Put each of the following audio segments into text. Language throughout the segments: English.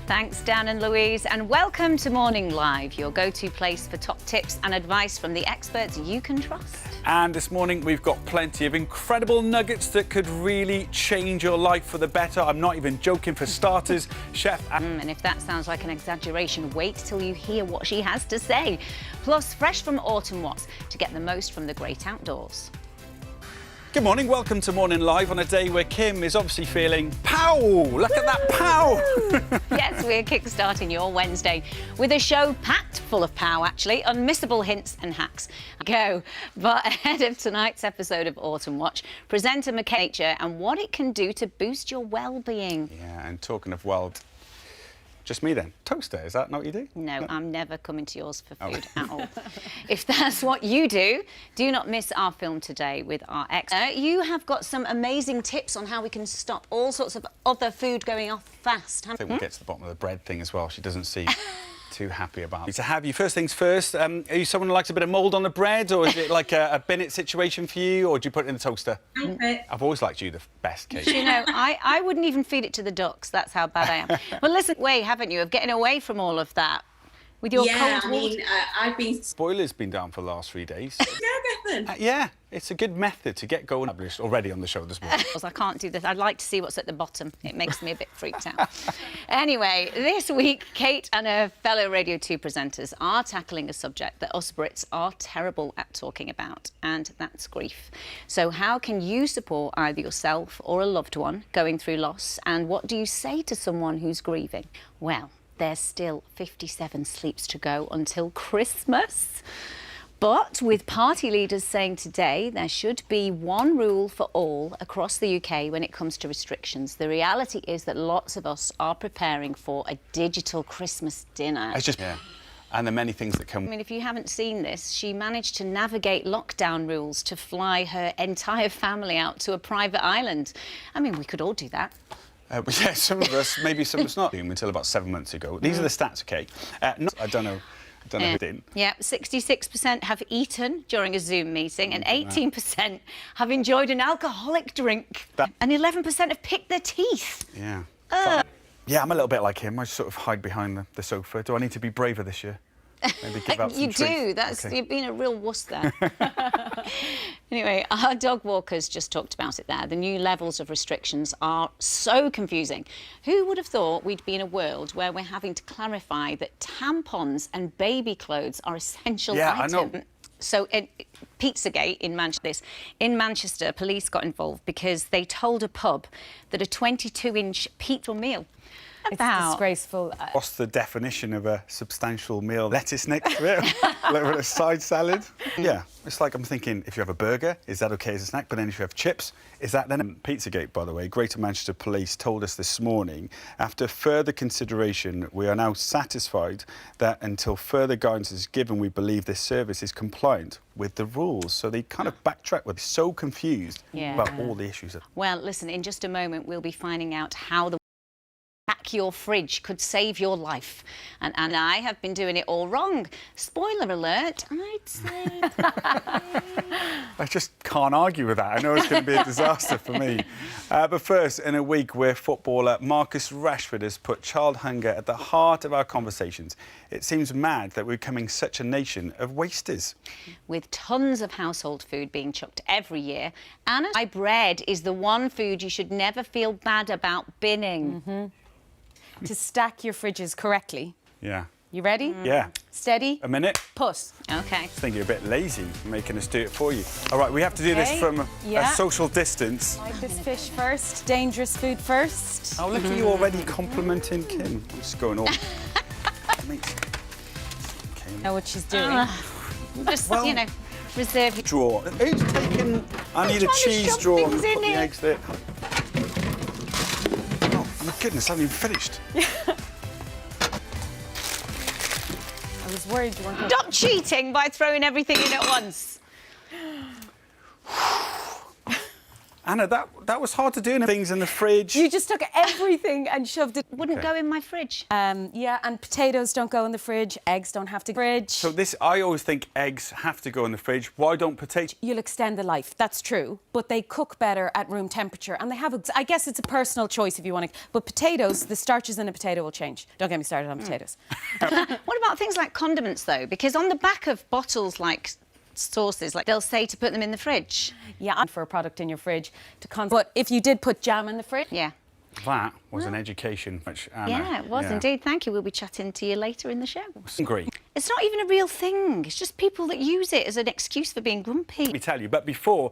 Thanks, Dan and Louise, and welcome to Morning Live, your go-to place for top tips and advice from the experts you can trust. And this morning we've got plenty of incredible nuggets that could really change your life for the better. I'm not even joking. For starters, Chef... And if that sounds like an exaggeration, wait till you hear what she has to say. Plus, fresh from Autumn Watts to get the most from the great outdoors. Good morning, welcome to Morning Live on a day where Kym is obviously feeling pow! Look at that pow! Yes, we're kick-starting your Wednesday with a show packed full of pow, actually, unmissable hints and hacks. Go! But ahead of tonight's episode of Autumn Watch, presenter Nature and what it can do to boost your well-being. Yeah, and talking of just me then. Toaster, is that not what you do? No, I'm never coming to yours for food at all. If that's what you do, do not miss our film today with our expert. You have got some amazing tips on how we can stop all sorts of other food going off fast. I think we'll get to the bottom of the bread thing as well. She doesn't seem too happy about it. To have you, first things first, are you someone who likes a bit of mould on the bread, or is it like a Bennett situation for you, or do you put it in the toaster? I've always liked you the best, Kate. You know, I wouldn't even feed it to the ducks. That's how bad I am. Well, listen, way, haven't you, of getting away from all of that with your cold water? I mean, I've been... Boiler's been down for the last 3 days. Yeah, it's a good method to get going. Published already on the show this morning. I can't do this. I'd like to see what's at the bottom. It makes me a bit freaked out. Anyway, this week, Kate and her fellow Radio 2 presenters are tackling a subject that us Brits are terrible at talking about, and that's grief. So how can you support either yourself or a loved one going through loss, and what do you say to someone who's grieving? Well, there's still 57 sleeps to go until Christmas. But with party leaders saying today there should be one rule for all across the UK when it comes to restrictions, the reality is that lots of us are preparing for a digital Christmas dinner. It's just... Yeah. And the many things that come... I mean, if you haven't seen this, she managed to navigate lockdown rules to fly her entire family out to a private island. I mean, we could all do that. Yeah, some of us, maybe some of us not, until about 7 months ago. These are the stats, okay? I don't know who didn't. Yeah, 66% have eaten during a Zoom meeting and 18% have enjoyed an alcoholic drink. And 11% have picked their teeth. Yeah. Yeah, I'm a little bit like him. I sort of hide behind the sofa. Do I need to be braver this year? Maybe give out some You treats? do. That's okay. You've been a real wuss there. Anyway, our dog walkers just talked about it there. The new levels of restrictions are so confusing. Who would have thought we'd be in a world where we're having to clarify that tampons and baby clothes are essential items? I know. So, Pizzagate in Manchester, police got involved because they told a pub that a 22-inch pizza meal. It's disgraceful. What's the definition of a substantial meal? Lettuce next to it, a little bit of side salad. Yeah, it's like I'm thinking, if you have a burger, is that okay as a snack? But then if you have chips, is that then? Pizzagate, by the way, Greater Manchester Police told us this morning, after further consideration, we are now satisfied that until further guidance is given, we believe this service is compliant with the rules. So they kind of backtrack with so confused about all the issues. Well, listen, in just a moment, we'll be finding out how the your fridge could save your life. And I have been doing it all wrong. Spoiler alert, I'd say. I just can't argue with that. I know it's going to be a disaster for me. But first, in a week where footballer Marcus Rashford has put child hunger at the heart of our conversations, it seems mad that we're becoming such a nation of wasters. With tons of household food being chucked every year, Anna, bread is the one food you should never feel bad about binning. To stack your fridges correctly. Yeah. You ready? Yeah. Steady? A minute. Put. Okay. I think you're a bit lazy making us do it for you. All right, we have to do this from a social distance. Like this fish first, dangerous food first. Oh, look at you already complimenting Kym. I'm just going all... Know what she's doing. Just, you know, reserve your... Drawer. Who's taking... I need a cheese drawer. Put the eggs there. My goodness, I haven't even finished. I was worried you weren't going to... Stop cheating by throwing everything in at once. Anna, that was hard to do. Things in the fridge. You just took everything and shoved it. Wouldn't go in my fridge. Yeah, and potatoes don't go in the fridge. Eggs don't have to go in the fridge. So I always think eggs have to go in the fridge. Why don't potatoes? You'll extend the life, that's true. But they cook better at room temperature. And they have, I guess it's a personal choice if you want to. But potatoes, the starches in a potato will change. Don't get me started on potatoes. What about things like condiments, though? Because on the back of bottles like sauces, like they'll say to put them in the fridge. Yeah, for a product in your fridge but if you did put jam in the fridge. Yeah. That was an education, which Anna... Yeah, it was indeed. Thank you. We'll be chatting to you later in the show. Hungry. It's not even a real thing. It's just people that use it as an excuse for being grumpy. Let me tell you, but before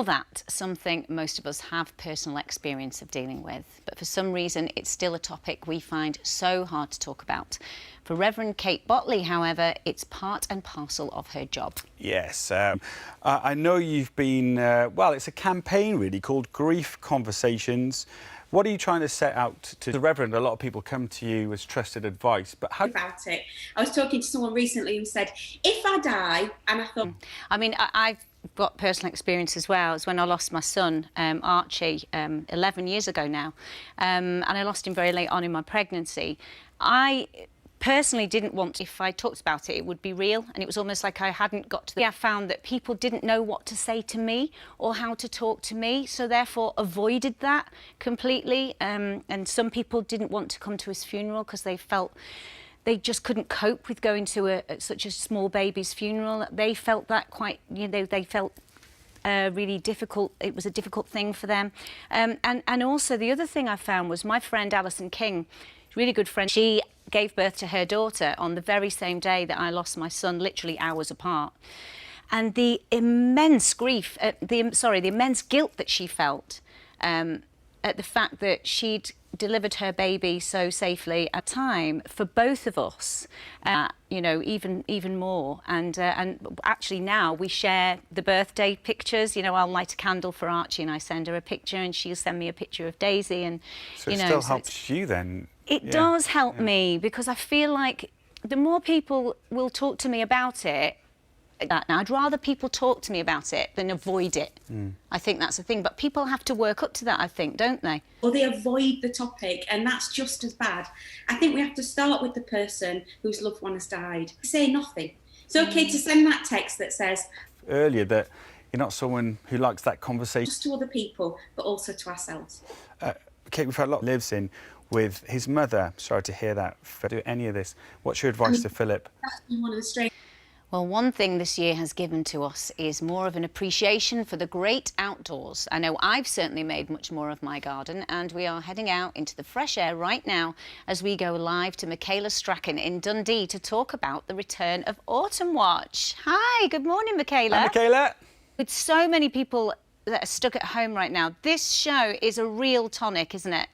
that, something most of us have personal experience of dealing with. But for some reason, it's still a topic we find so hard to talk about. For Reverend Kate Botley, however, it's part and parcel of her job. Yes. I know you've been, well, it's a campaign really called Grief Conversations. What are you trying to set out to the Reverend? A lot of people come to you as trusted advice, but how... About it. I was talking to someone recently who said, if I die, and I thought... I mean, I've got personal experience as well. It's when I lost my son, Archie, 11 years ago now. And I lost him very late on in my pregnancy. I personally didn't want, if I talked about it, it would be real. And it was almost like I hadn't got to the... I found that people didn't know what to say to me or how to talk to me, so therefore avoided that completely. And some people didn't want to come to his funeral because they felt they just couldn't cope with going to such a small baby's funeral. They felt that quite, you know, they felt really difficult. It was a difficult thing for them. And also the other thing I found was my friend Alison King, really good friend, she gave birth to her daughter on the very same day that I lost my son, literally hours apart. And the immense grief, the immense guilt that she felt at the fact that she'd delivered her baby so safely at time for both of us, you know, even more. And actually now we share the birthday pictures. You know, I'll light a candle for Archie and I send her a picture and she'll send me a picture of Daisy. And so you it know, still helps you then. It does help me because I feel like the more people will talk to me about it, now I'd rather people talk to me about it than avoid it. I think that's the thing. But people have to work up to that, I think, don't they? Or they avoid the topic, and that's just as bad. I think we have to start with the person whose loved one has died. Say nothing. It's okay to send that text that says... Earlier that you're not someone who likes that conversation. Just to other people, but also to ourselves. Kate, we've had a lot of lives in with his mother. Sorry to hear that. For do any of this, what's your advice to Philip? That's been one of the strange... Well, one thing this year has given to us is more of an appreciation for the great outdoors. I know I've certainly made much more of my garden, and we are heading out into the fresh air right now as we go live to Michaela Strachan in Dundee to talk about the return of Autumn Watch. Hi, good morning, Michaela. Hi, Michaela. With so many people that are stuck at home right now, this show is a real tonic, isn't it?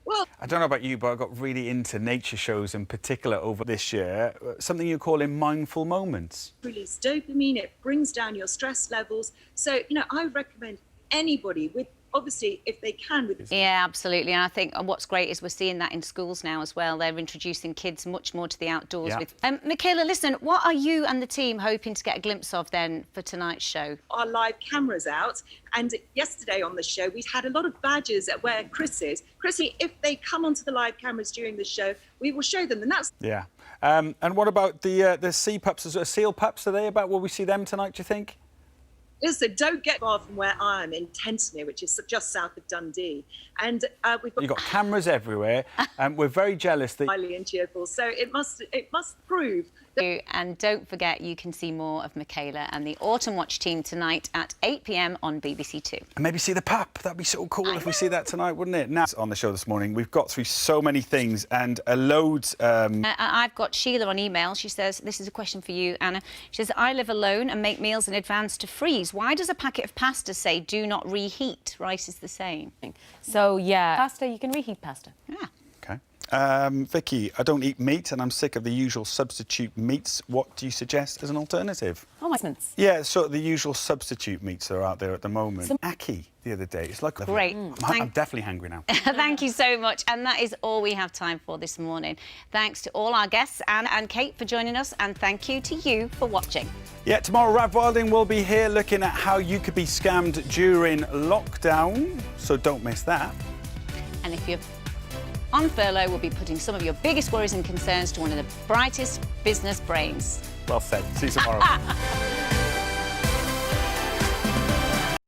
Well, I don't know about you, but I got really into nature shows in particular over this year. Something you're calling mindful moments. Release dopamine, it brings down your stress levels. So, you know, I recommend anybody with, obviously, if they can. Yeah, absolutely. And I think what's great is we're seeing that in schools now as well. They're introducing kids much more to the outdoors. Yeah. Michaela, listen, what are you and the team hoping to get a glimpse of then for tonight's show? Our live cameras out. And yesterday on the show, we had a lot of badges at where Chris is. Chrissy, if they come onto the live cameras during the show, we will show them. And that's... Yeah. And what about the sea pups? Seal pups, are they about? Will we see them tonight, do you think? Listen, don't get far from where I am in Tentney, which is just south of Dundee. And we've got... You've got cameras everywhere, and we're very jealous that... highly and cheerful. So it must prove... And don't forget, you can see more of Michaela and the Autumn Watch team tonight at 8 p.m. on BBC Two. And maybe see the pup. That'd be so cool if we see that tonight, wouldn't it? Now, on the show this morning, we've got through so many things and loads... I've got Sheila on email. She says, this is a question for you, Anna. She says, I live alone and make meals in advance to freeze. Why does a packet of pasta say, do not reheat? Rice is the same. So, yeah, pasta, you can reheat pasta. Yeah. OK. Vicky, I don't eat meat and I'm sick of the usual substitute meats. What do you suggest as an alternative? Oh, my goodness. Yeah, so the usual substitute meats that are out there at the moment. Ackee the other day. It's like Great. I'm definitely hungry now. Thank you so much. And that is all we have time for this morning. Thanks to all our guests, Anne and Kate, for joining us. And thank you to you for watching. Yeah, tomorrow Rav Wilding will be here looking at how you could be scammed during lockdown. So don't miss that. And if you're on furlough, we'll be putting some of your biggest worries and concerns to one of the brightest business brains. Well said. See you tomorrow.